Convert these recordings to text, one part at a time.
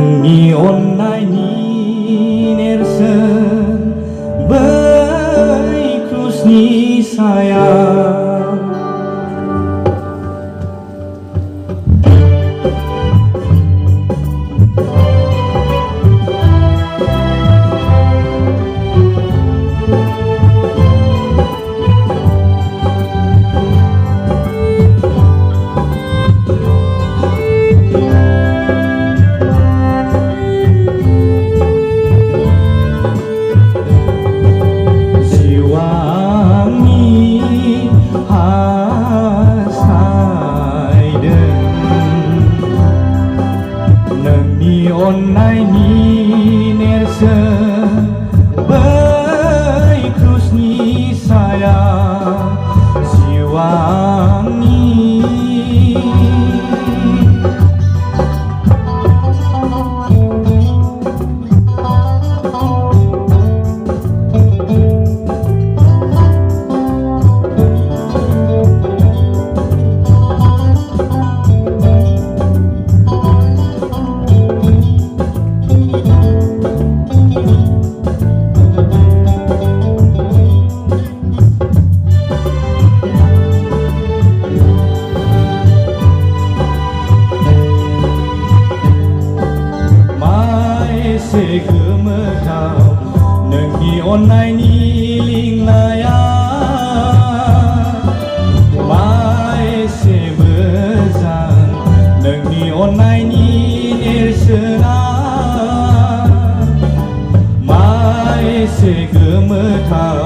नोंनि अननायनि नेरसोन बै क्रुसनि साया अननायनि नेरसोन बै क्रुसनि साया जिउ आंनि गोमोथाव नोंनि अननायनि लिंनाया मा एसे मोजां नोंनि अननायनि नेरसोना मा एसे गोमोथाव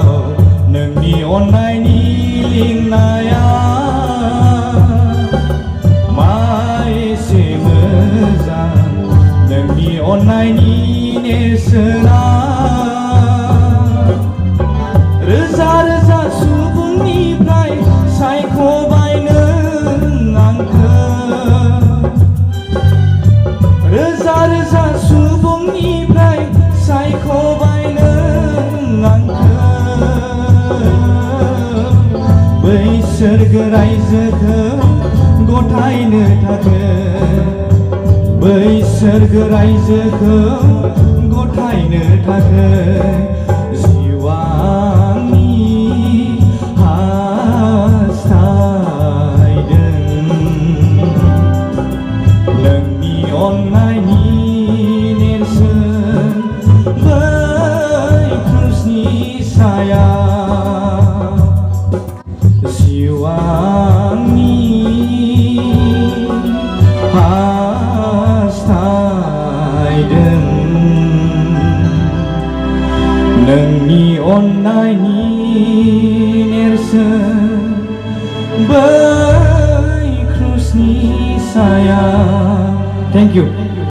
नोंनि अननायनि लिंनाया मा एसे मोजां नोंनि अननायनि नेरसोना रोजा रोजा सुबुंनिफ्राय सायख'बाय नों आंखौ रोजा रोजा सुबुंनिफ्राय सायख'बाय नों आंखौ बै सोरगो रायजोखौ गथायनो थाखाय बै सोरगो रायजोखौ गथायनो थाखाय जिउ आंनि हास्थायदों नोंनि अननायनि नेरसोन बै क्रुसनि साया जिउ आंनि नोंनि अननायनि नेरसोन बै क्रुसनि साया थेंक इउ